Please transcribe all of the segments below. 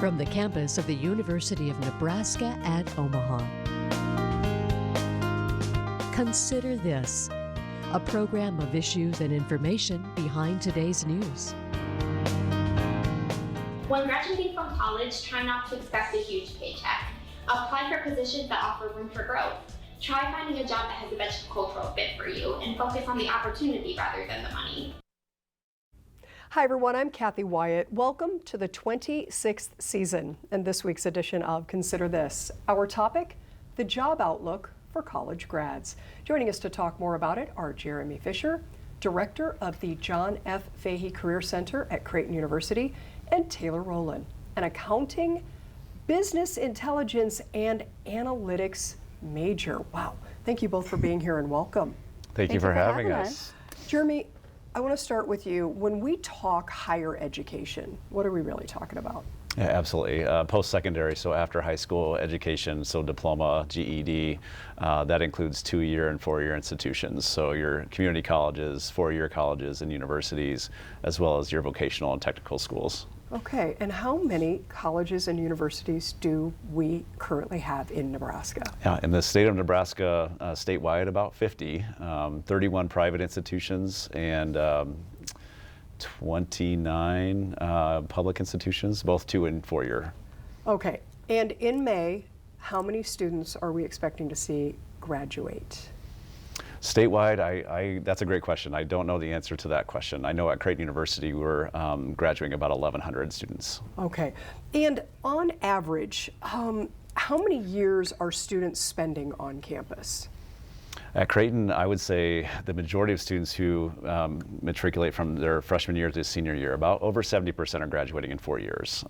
from the campus of the University of Nebraska at Omaha. Consider This, a program of issues and information behind today's news. When graduating from college, try not to expect a huge paycheck. Apply for positions that offer room for growth. Try finding a job that has the best cultural fit for you and focus on the opportunity rather than the money. Hi everyone, I'm Kathy Wyatt. Welcome to the 26th season and this week's edition of Consider This. Our topic, the job outlook for college grads. Joining us to talk more about it are Jeremy Fisher, Director of the John F. Fahey Career Center at Creighton University, and Taylor Rowland, an accounting, business intelligence, and analytics major. Wow, thank you both for being here and welcome. Thank you for having us. Jeremy, I want to start with you. When we talk higher education, what are we really talking about? Yeah, absolutely. Post-secondary, so after high school education, so diploma, GED, that includes 2-year and 4-year institutions. So your community colleges, 4-year colleges and universities, as well as your vocational and technical schools. Okay, and how many colleges and universities do we currently have in Nebraska? Yeah, in the state of Nebraska, statewide about 50, 31 private institutions and 29 public institutions, both 2- and 4-year. Okay, and in May, how many students are we expecting to see graduate? Statewide, that's a great question. I don't know the answer to that question. I know at Creighton University we're graduating about 1,100 students. Okay, and on average, how many years are students spending on campus? At Creighton, I would say the majority of students who matriculate from their freshman year to senior year, about over 70% are graduating in 4 years.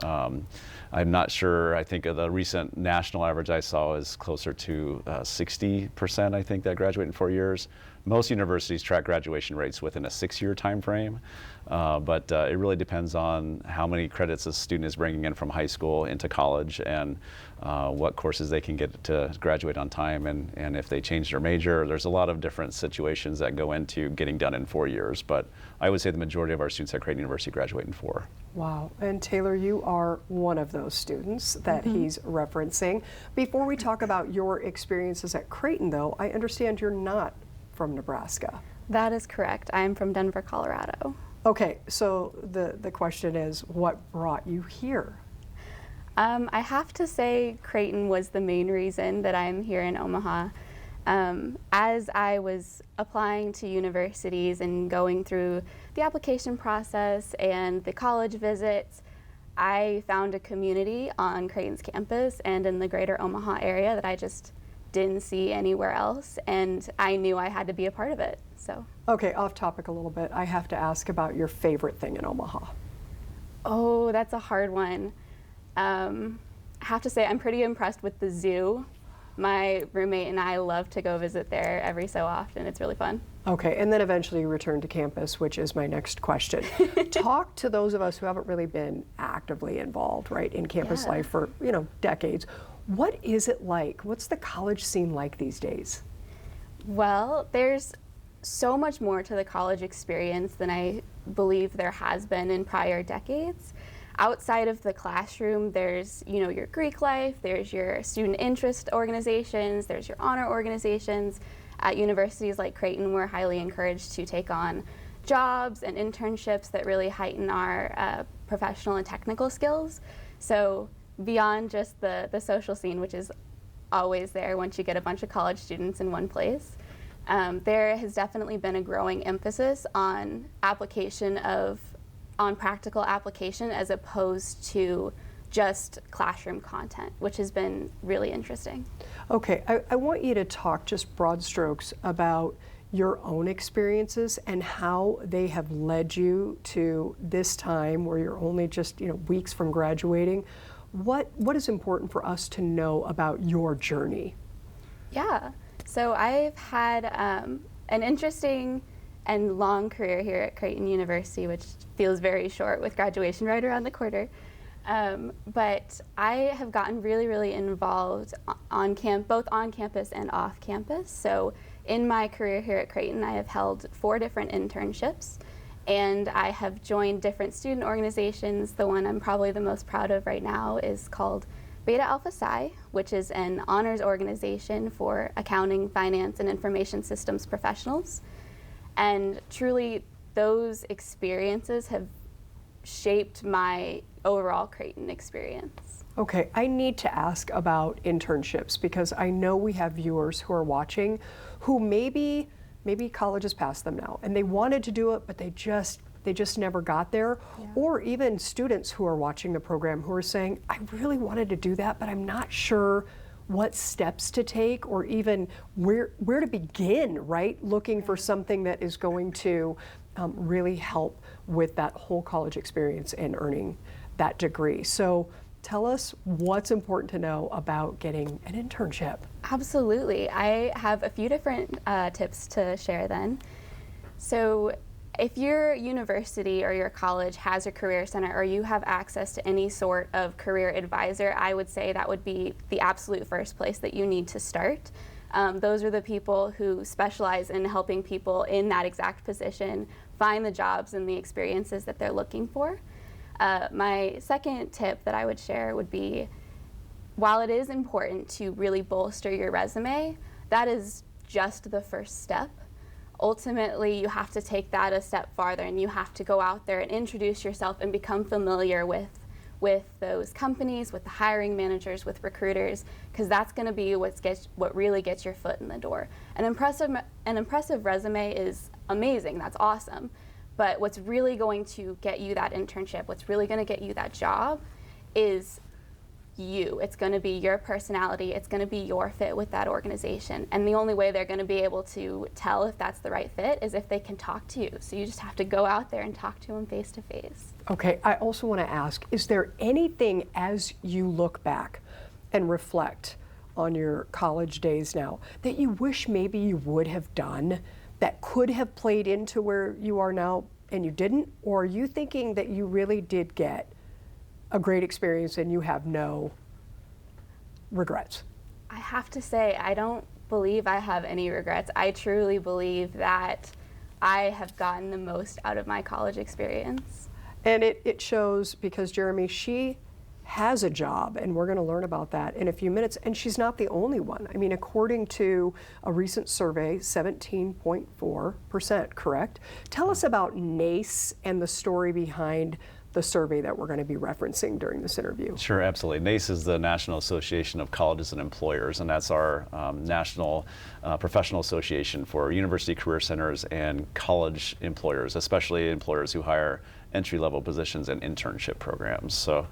I'm not sure, I think the recent national average I saw is closer to 60%, I think, that graduate in 4 years. Most universities track graduation rates within a 6-year time frame, but it really depends on how many credits a student is bringing in from high school into college and what courses they can get to graduate on time, and if they change their major. There's a lot of different situations that go into getting done in 4 years, but I would say the majority of our students at Creighton University graduate in 4. Wow, and Taylor, you are one of those students that he's referencing. Before we talk about your experiences at Creighton, though, I understand you're not from Nebraska. That is correct. I'm from Denver, Colorado. Okay, so the question is, what brought you here? I have to say Creighton was the main reason that I'm here in Omaha. As I was applying to universities and going through the application process and the college visits, I found a community on Creighton's campus and in the greater Omaha area that I just didn't see anywhere else, and I knew I had to be a part of it. So. Okay, off topic a little bit. I have to ask about your favorite thing in Omaha. Oh, that's a hard one. I have to say I'm pretty impressed with the zoo. My roommate and I love to go visit there every so often. It's really fun. Okay, and then eventually you return to campus, which is my next question. Talk to those of us who haven't really been actively involved, right, in campus life for, decades. What is it like? What's the college scene like these days? Well, there's so much more to the college experience than I believe there has been in prior decades. Outside of the classroom, there's, your Greek life, there's your student interest organizations, there's your honor organizations. At universities like Creighton, we're highly encouraged to take on jobs and internships that really heighten our professional and technical skills. So beyond just the social scene, which is always there once you get a bunch of college students in one place, there has definitely been a growing emphasis on practical application as opposed to just classroom content, which has been really interesting. Okay, I want you to talk just broad strokes about your own experiences and how they have led you to this time where you're only just weeks from graduating. What is important for us to know about your journey? Yeah, so I've had an interesting and long career here at Creighton University, which feels very short with graduation right around the corner. But I have gotten really, really involved both on campus and off campus. So in my career here at Creighton, I have held 4 different internships. and I have joined different student organizations. The one I'm probably the most proud of right now is called Beta Alpha Psi, which is an honors organization for accounting, finance, and information systems professionals. And truly, those experiences have shaped my overall Creighton experience. Okay, I need to ask about internships because I know we have viewers who are watching who maybe college has passed them now and they wanted to do it, but they just never got there. Yeah. Or even students who are watching the program who are saying, I really wanted to do that, but I'm not sure what steps to take or even where to begin, right? Looking for something that is going to really help with that whole college experience and earning that degree. So tell us what's important to know about getting an internship. Absolutely. I have a few different tips to share then. So if your university or your college has a career center or you have access to any sort of career advisor, I would say that would be the absolute first place that you need to start. Those are the people who specialize in helping people in that exact position find the jobs and the experiences that they're looking for. My second tip that I would share would be, while it is important to really bolster your resume, that is just the first step. Ultimately, you have to take that a step farther and you have to go out there and introduce yourself and become familiar with those companies, with the hiring managers, with recruiters, because that's going to be what really gets your foot in the door. An impressive resume is amazing, that's awesome, but what's really going to get you that internship, what's really going to get you that job is you. It's going to be your personality, it's going to be your fit with that organization, and the only way they're going to be able to tell if that's the right fit is if they can talk to you. So you just have to go out there and talk to them face to face. Okay, I also want to ask, is there anything as you look back and reflect on your college days now that you wish maybe you would have done that could have played into where you are now and you didn't? Or are you thinking that you really did get a great experience and you have no regrets? I have to say, I don't believe I have any regrets. I truly believe that I have gotten the most out of my college experience. And it shows because Jeremy, she has a job, and we're going to learn about that in a few minutes, and she's not the only one. I mean, according to a recent survey, 17.4%, correct? Tell us about NACE and the story behind the survey that we're going to be referencing during this interview. Sure, absolutely. NACE is the National Association of Colleges and Employers, and that's our national professional association for university career centers and college employers, especially employers who hire entry-level positions and internship programs. So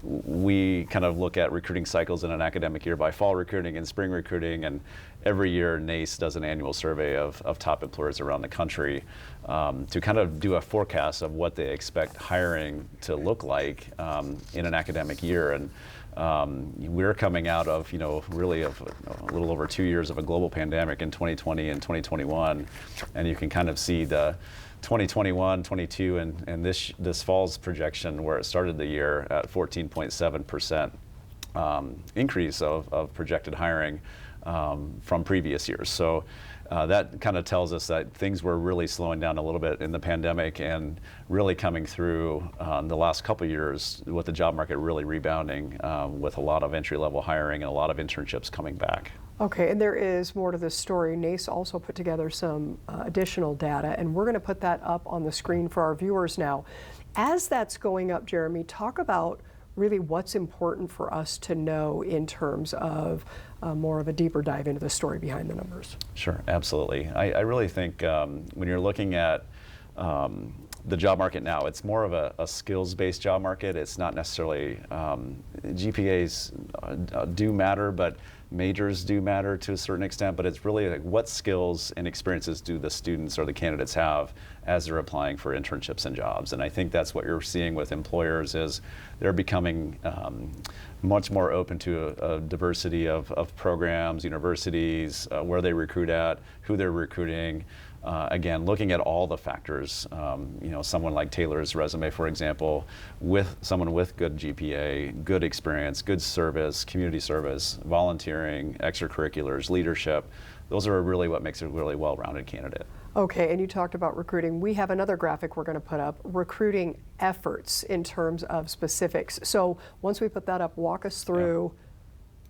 we kind of look at recruiting cycles in an academic year by fall recruiting and spring recruiting, and every year NACE does an annual survey of top employers around the country to kind of do a forecast of what they expect hiring to look like in an academic year. And we're coming out of, really of a little over 2 years of a global pandemic in 2020 and 2021, and you can kind of see the 2021, 22, and this fall's projection where it started the year at 14.7% increase of projected hiring from previous years. So that kind of tells us that things were really slowing down a little bit in the pandemic and really coming through the last couple of years with the job market really rebounding with a lot of entry-level hiring and a lot of internships coming back. Okay, and there is more to this story. NACE also put together some additional data, and we're going to put that up on the screen for our viewers now. As that's going up, Jeremy, talk about really what's important for us to know in terms of more of a deeper dive into the story behind the numbers. Sure, absolutely. I really think when you're looking at the job market now, it's more of a skills-based job market. It's not necessarily, GPAs do matter, but majors do matter to a certain extent, but it's really like what skills and experiences do the students or the candidates have as they're applying for internships and jobs. And I think that's what you're seeing with employers is they're becoming much more open to a diversity of programs, universities, where they recruit at, who they're recruiting, again, looking at all the factors, someone like Taylor's resume, for example, with someone with good GPA, good experience, good service, community service, volunteering, extracurriculars, leadership, those are really what makes it a really well-rounded candidate. Okay, and you talked about recruiting. We have another graphic we're going to put up, recruiting efforts in terms of specifics. So once we put that up, walk us through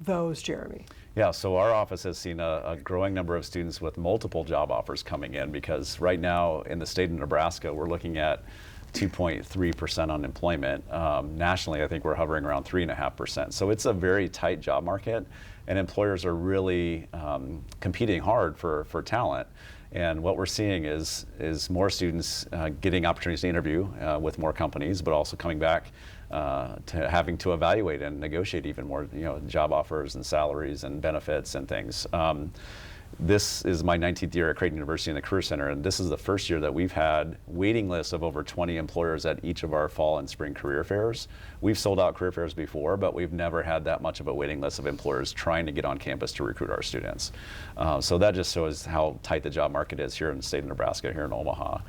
those, Jeremy. Yeah, so our office has seen a growing number of students with multiple job offers coming in, because right now in the state of Nebraska, we're looking at 2.3% unemployment. Nationally, I think we're hovering around 3.5%. So it's a very tight job market, and employers are really competing hard for talent. And what we're seeing is more students getting opportunities to interview with more companies, but also coming back to having to evaluate and negotiate even more, job offers and salaries and benefits and things. This is my 19th year at Creighton University in the Career Center, and this is the first year that we've had waiting lists of over 20 employers at each of our fall and spring career fairs. We've sold out career fairs before, but we've never had that much of a waiting list of employers trying to get on campus to recruit our students. So that just shows how tight the job market is here in the state of Nebraska, here in Omaha.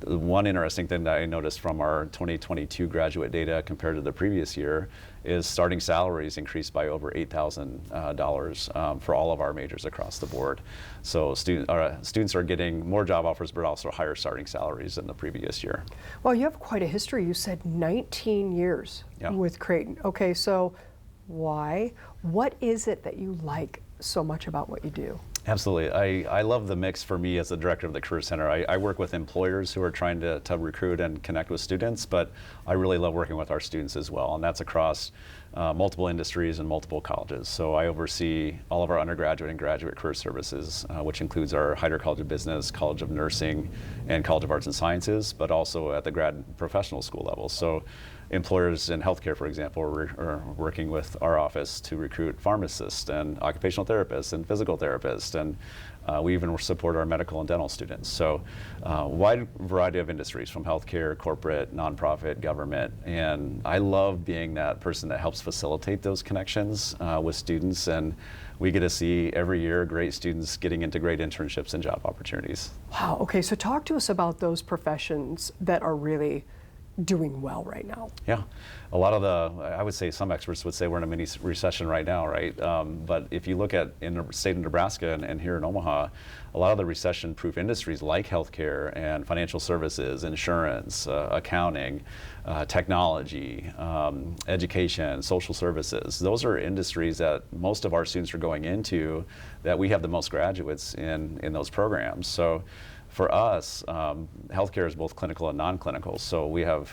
One interesting thing that I noticed from our 2022 graduate data compared to the previous year is starting salaries increased by over $8,000 for all of our majors across the board. So students are getting more job offers, but also higher starting salaries than the previous year. Well, you have quite a history. You said 19 years with Creighton. Okay, so why? What is it that you like so much about what you do? Absolutely. I love the mix. For me as the director of the Career Center, I work with employers who are trying to recruit and connect with students, but I really love working with our students as well, and that's across multiple industries and multiple colleges. So I oversee all of our undergraduate and graduate career services, which includes our Heider College of Business, College of Nursing, and College of Arts and Sciences, but also at the grad professional school level. So employers in healthcare, for example, are working with our office to recruit pharmacists and occupational therapists and physical therapists, and we even support our medical and dental students. So wide variety of industries, from healthcare, corporate, nonprofit, government, and I love being that person that helps facilitate those connections with students, and we get to see every year great students getting into great internships and job opportunities. Wow, okay, so talk to us about those professions that are really doing well right now. Yeah, a lot of I would say some experts would say we're in a mini recession right now, right? But if you look at in the state of Nebraska and here in Omaha, a lot of the recession-proof industries like healthcare and financial services, insurance, accounting, technology, education, social services, those are industries that most of our students are going into, that we have the most graduates in those programs. So for us, healthcare is both clinical and non-clinical. So we have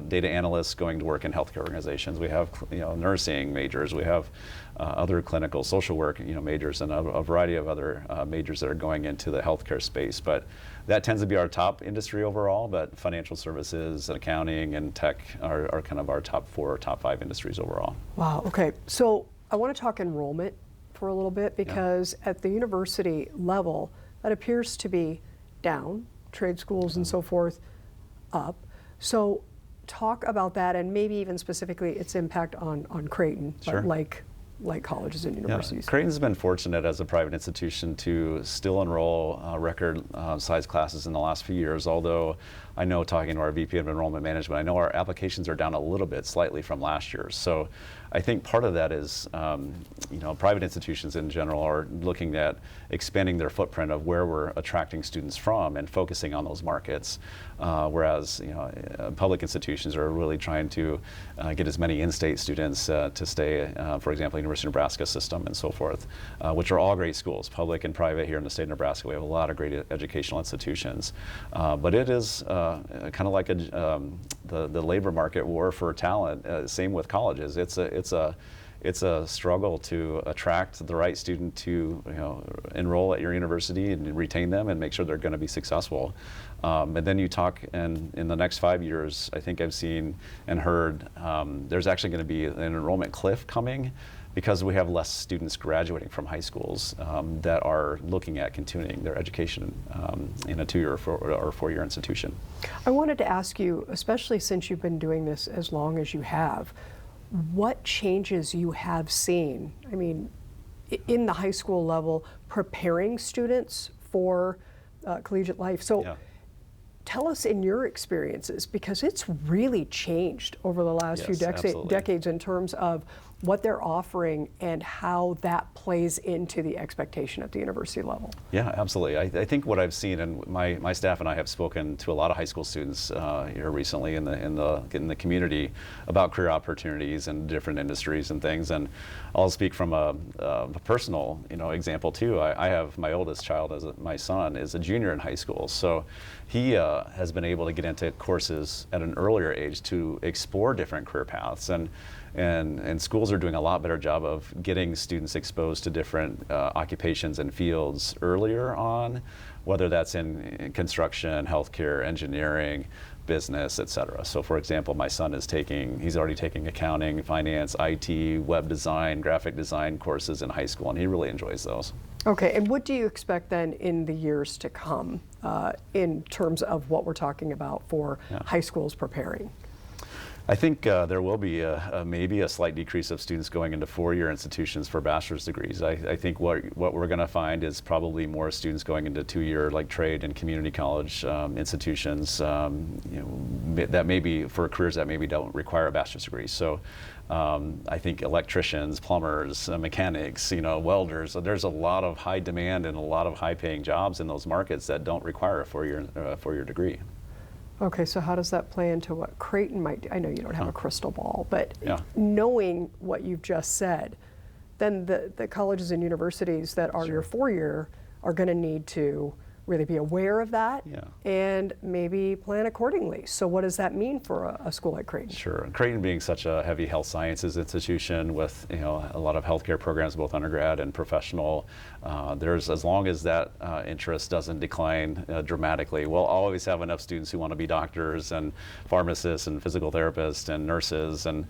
data analysts going to work in healthcare organizations. We have nursing majors. We have other clinical social work majors, and a variety of other majors that are going into the healthcare space. But that tends to be our top industry overall. But financial services, and accounting, and tech are kind of our top 4 or top 5 industries overall. Wow. Okay. So I want to talk enrollment for a little bit, because at the university level, that appears to be down, trade schools and so forth up. So talk about that, and maybe even specifically its impact on Creighton, Sure. but like colleges and universities. Yeah. Creighton's been fortunate as a private institution to still enroll record size classes in the last few years, although I know, talking to our VP of Enrollment Management, I know our applications are down a little bit slightly from last year. So I think part of that is, private institutions in general are looking at expanding their footprint of where we're attracting students from and focusing on those markets, whereas public institutions are really trying to get as many in-state students to stay, for example, University of Nebraska system and so forth, which are all great schools, public and private here in the state of Nebraska. We have a lot of great educational institutions, but it is kind of like the labor market war for talent. Same with colleges. It's a struggle to attract the right student to enroll at your university and retain them and make sure they're going to be successful. And then you talk, and in the next 5 years, I think I've seen and heard there's actually going to be an enrollment cliff coming, because we have less students graduating from high schools that are looking at continuing their education in a 2-year or 4-year institution. I wanted to ask you, especially since you've been doing this as long as you have, what changes you have seen, in the high school level, preparing students for collegiate life. So Yeah. tell us in your experiences, because it's really changed over the last few Yes, absolutely. decades in terms of what they're offering and how that plays into the expectation at the university level. Yeah, absolutely. I think what I've seen, and my staff and I have spoken to a lot of high school students here recently in the community about career opportunities and different industries and things. And I'll speak from a personal, example too. I have my oldest child, my son, is a junior in high school, so he has been able to get into courses at an earlier age to explore different career paths, and schools are doing a lot better job of getting students exposed to different occupations and fields earlier on, whether that's in construction, healthcare, engineering, business, et cetera. So for example, my son he's already taking accounting, finance, IT, web design, graphic design courses in high school, and he really enjoys those. Okay, and what do you expect then in the years to come in terms of what we're talking about for high schools preparing? I think there will be maybe a slight decrease of students going into four-year institutions for bachelor's degrees. I think what we're going to find is probably more students going into two-year like trade and community college institutions. That maybe for careers that maybe don't require a bachelor's degree. So I think electricians, plumbers, mechanics, welders. There's a lot of high demand and a lot of high-paying jobs in those markets that don't require a four-year degree. Okay, so how does that play into what Creighton might do? I know you don't have a crystal ball, but Yeah. knowing what you've just said, then the colleges and universities that are your four-year are going to need to really be aware of that and maybe plan accordingly. So what does that mean for a school like Creighton? Sure. And Creighton being such a heavy health sciences institution with a lot of healthcare programs, both undergrad and professional, there's, as long as that interest doesn't decline dramatically, we'll always have enough students who want to be doctors and pharmacists and physical therapists and nurses. And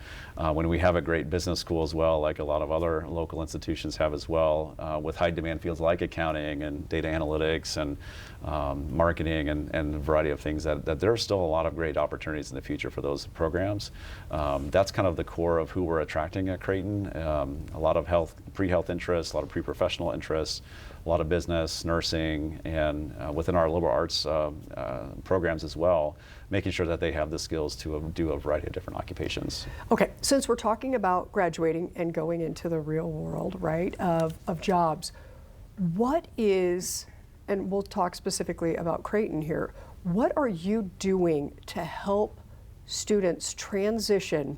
when we have a great business school as well, like a lot of other local institutions have as well, with high demand fields like accounting and data analytics and marketing and a variety of things, that there are still a lot of great opportunities in the future for those programs. That's kind of the core of who we're attracting at Creighton. A lot of pre-health interests, a lot of pre-professional interests, a lot of business, nursing, and within our liberal arts programs as well, making sure that they have the skills to do a variety of different occupations. Okay, since we're talking about graduating and going into the real world, right, of jobs, what is, and we'll talk specifically about Creighton here, what are you doing to help students transition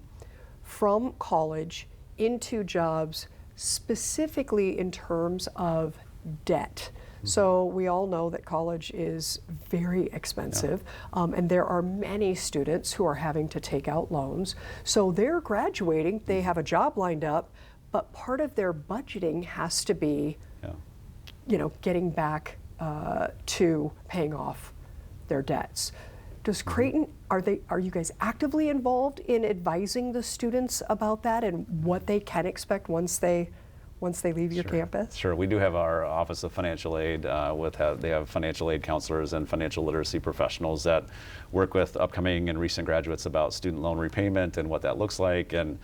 from college into jobs, specifically in terms of debt? So we all know that college is very expensive, and there are many students who are having to take out loans. So they're graduating, they have a job lined up, but part of their budgeting has to be, getting back to paying off their debts. Does Creighton, are you guys actively involved in advising the students about that and what they can expect once they leave your campus? Sure, we do have our Office of Financial Aid. They have financial aid counselors and financial literacy professionals that work with upcoming and recent graduates about student loan repayment and what that looks like. And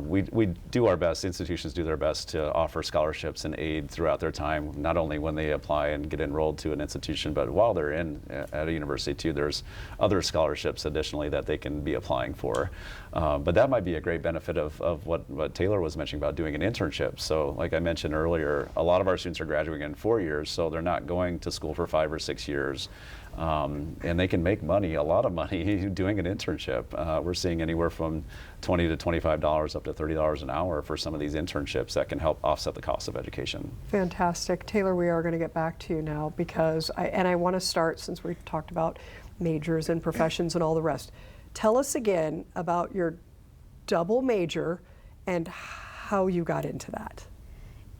we do our best, institutions do their best to offer scholarships and aid throughout their time, not only when they apply and get enrolled to an institution, but while they're at a university too. There's other scholarships additionally that they can be applying for. But that might be a great benefit of what Taylor was mentioning about doing an internship. So like I mentioned earlier, a lot of our students are graduating in 4 years, so they're not going to school for 5 or 6 years. And they can make money, a lot of money, doing an internship. We're seeing anywhere from $20 to $25 up to $30 an hour for some of these internships that can help offset the cost of education. Fantastic. Taylor, we are going to get back to you now because I want to start, since we talked about majors and professions and all the rest. Tell us again about your double major and how you got into that.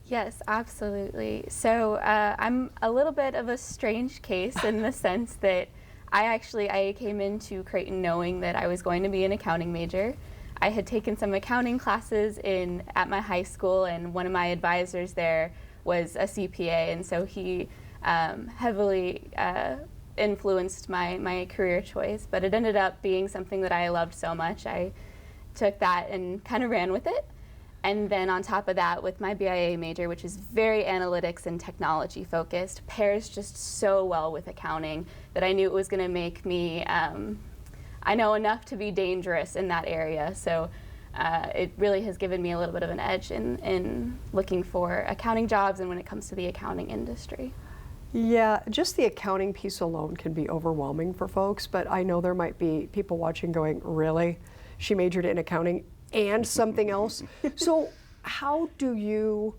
Yes, absolutely. So I'm a little bit of a strange case in the sense that I came into Creighton knowing that I was going to be an accounting major. I had taken some accounting classes at my high school, and one of my advisors there was a CPA, and so he heavily influenced my career choice. But it ended up being something that I loved so much. I took that and kind of ran with it. And then on top of that, with my BIA major, which is very analytics and technology focused, pairs just so well with accounting that I knew it was going to make me, I know enough to be dangerous in that area. So it really has given me a little bit of an edge in looking for accounting jobs and when it comes to the accounting industry. Yeah, just the accounting piece alone can be overwhelming for folks, but I know there might be people watching going, really? She majored in accounting and something else? So how do you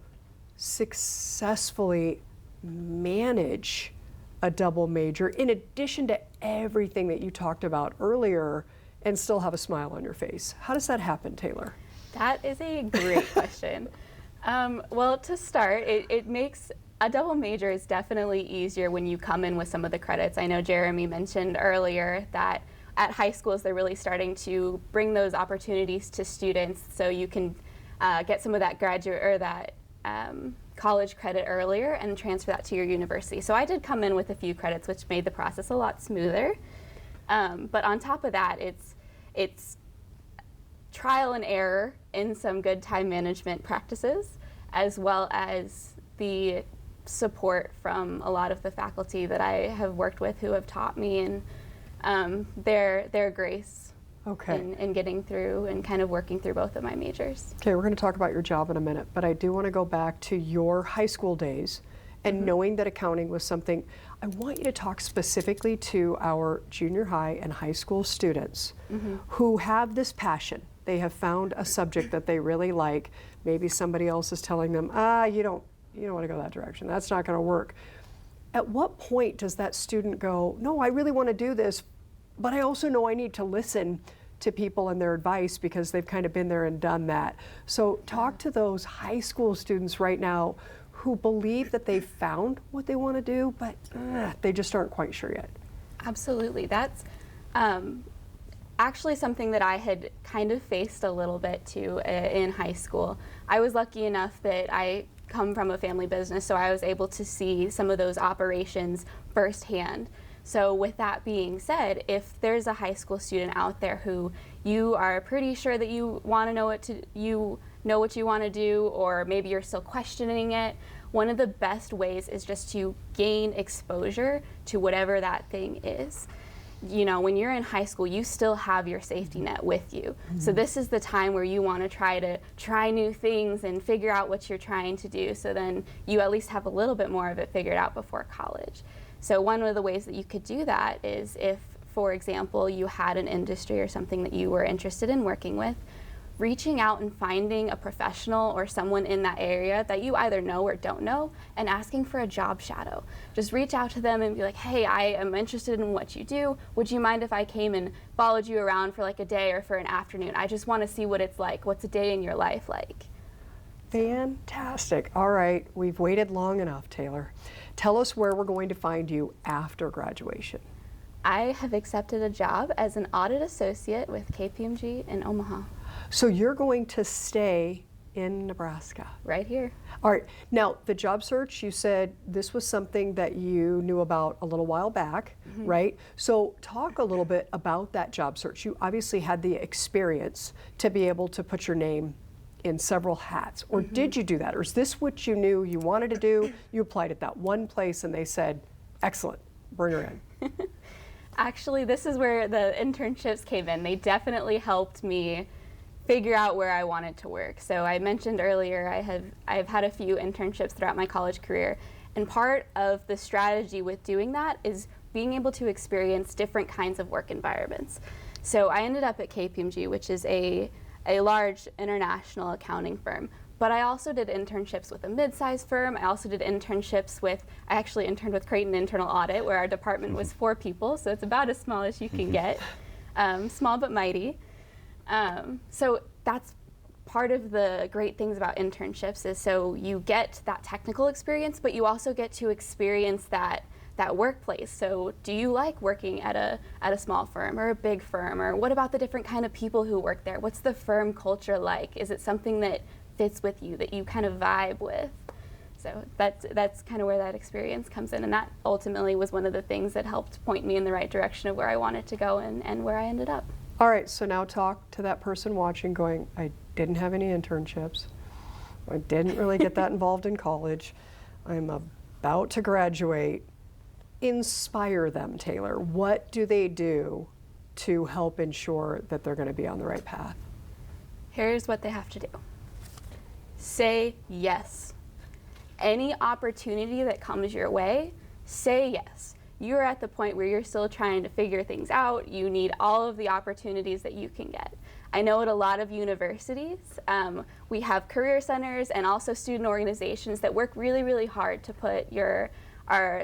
successfully manage a double major in addition to everything that you talked about earlier and still have a smile on your face? How does that happen, Taylor? That is a great question. Well, to start, it makes a double major is definitely easier when you come in with some of the credits. I know Jeremy mentioned earlier that at high schools they're really starting to bring those opportunities to students so you can get some of that graduate or that college credit earlier and transfer that to your university. So I did come in with a few credits, which made the process a lot smoother. But on top of that, it's trial and error in some good time management practices, as well as the support from a lot of the faculty that I have worked with who have taught me, and their grace in getting through and kind of working through both of my majors. Okay, we're going to talk about your job in a minute, but I do want to go back to your high school days and knowing that accounting was something. I want you to talk specifically to our junior high and high school students who have this passion. They have found a subject that they really like. Maybe somebody else is telling them, you don't want to go that direction. That's not going to work. At what point does that student go, no, I really want to do this, but I also know I need to listen to people and their advice because they've kind of been there and done that. So talk to those high school students right now who believe that they've found what they want to do, but they just aren't quite sure yet. Absolutely. That's actually something that I had kind of faced a little bit too in high school. I was lucky enough that I come from a family business, so I was able to see some of those operations firsthand. So with that being said, if there's a high school student out there who you are pretty sure that you want to know what you want to do, or maybe you're still questioning it, one of the best ways is just to gain exposure to whatever that thing is. You know, when you're in high school, you still have your safety net with you. So this is the time where you want to try new things and figure out what you're trying to do, so then you at least have a little bit more of it figured out before college. So one of the ways that you could do that is if, for example, you had an industry or something that you were interested in working with, reaching out and finding a professional or someone in that area that you either know or don't know and asking for a job shadow. Just reach out to them and be like, hey, I am interested in what you do. Would you mind if I came and followed you around for like a day or for an afternoon? I just want to see what it's like. What's a day in your life like? Fantastic. All right, we've waited long enough, Taylor. Tell us where we're going to find you after graduation. I have accepted a job as an audit associate with KPMG in Omaha. So you're going to stay in Nebraska? Right here. All right. Now, the job search, you said this was something that you knew about a little while back, right? So talk a little bit about that job search. You obviously had the experience to be able to put your name in several hats. Or did you do that? Or is this what you knew you wanted to do? You applied at that one place and they said, excellent, bring her in. Actually, this is where the internships came in. They definitely helped me figure out where I wanted to work. So I mentioned earlier I've had a few internships throughout my college career, and part of the strategy with doing that is being able to experience different kinds of work environments. So I ended up at KPMG, which is a large international accounting firm. But I also did internships with a mid-sized firm. I also did internships I actually interned with Creighton Internal Audit, where our department was 4 people, so it's about as small as you can get. Small but mighty. So that's part of the great things about internships, is so you get that technical experience, but you also get to experience that workplace. So do you like working at a small firm or a big firm? Or what about the different kind of people who work there? What's the firm culture like? Is it something that fits with you, that you kind of vibe with? So that's kind of where that experience comes in, and that ultimately was one of the things that helped point me in the right direction of where I wanted to go and where I ended up. All right, so now talk to that person watching going, I didn't have any internships. I didn't really get that involved in college. I'm about to graduate. Inspire them, Taylor. What do they do to help ensure that they're going to be on the right path? Here's what they have to do. Say yes. Any opportunity that comes your way, say yes. You're at the point where you're still trying to figure things out. You need all of the opportunities that you can get. I know at a lot of universities, we have career centers and also student organizations that work really, really hard to put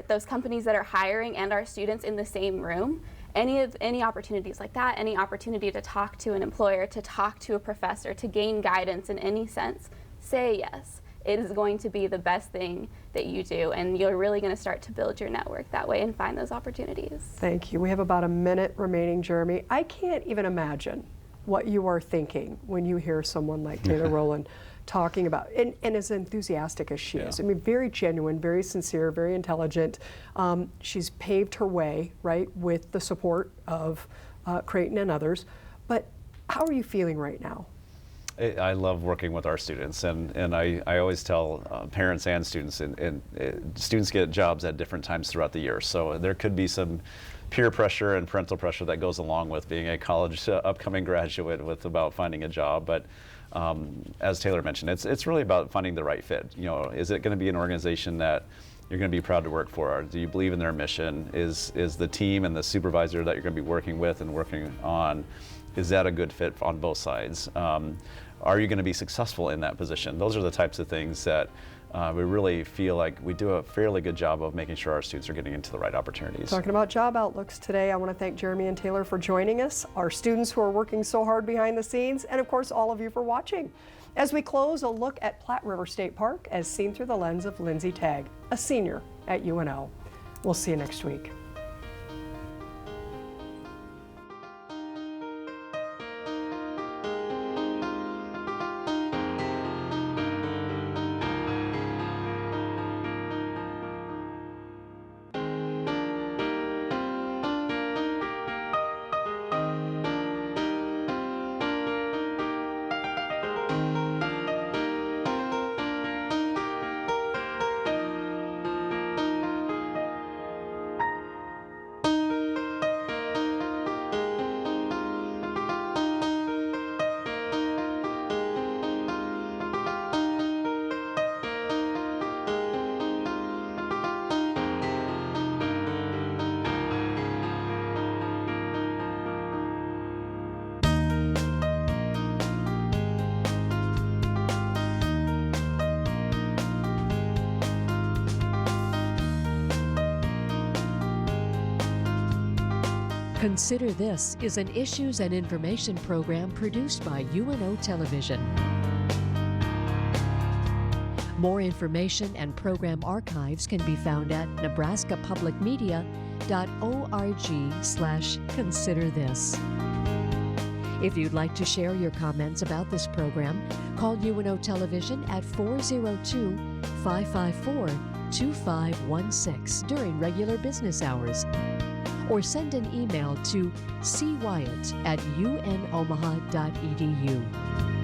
those companies that are hiring and our students in the same room. Any opportunities like that, any opportunity to talk to an employer, to talk to a professor, to gain guidance in any sense, say yes. It is going to be the best thing that you do, and you're really going to start to build your network that way and find those opportunities. Thank you. We have about a minute remaining, Jeremy. I can't even imagine what you are thinking when you hear someone like Taylor Rowland talking about, and as enthusiastic as she is. I mean, very genuine, very sincere, very intelligent. She's paved her way, right, with the support of Creighton and others. But how are you feeling right now? I love working with our students, and I always tell parents and students, and students get jobs at different times throughout the year. So there could be some peer pressure and parental pressure that goes along with being a college upcoming graduate with about finding a job. But as Taylor mentioned, it's really about finding the right fit. You know, is it going to be an organization that you're going to be proud to work for? Do you believe in their mission? Is the team and the supervisor that you're going to be working with and working on, is that a good fit on both sides? Are you going to be successful in that position? Those are the types of things that we really feel like we do a fairly good job of making sure our students are getting into the right opportunities. Talking about job outlooks today, I want to thank Jeremy and Taylor for joining us, our students who are working so hard behind the scenes, and of course all of you for watching. As we close, a look at Platte River State Park as seen through the lens of Lindsay Tagg, a senior at UNO. We'll see you next week. Consider This is an issues and information program produced by UNO Television. More information and program archives can be found at nebraskapublicmedia.org/considerthis. If you'd like to share your comments about this program, call UNO Television at 402-554-2516 during regular business hours, or send an email to cwyatt@unomaha.edu.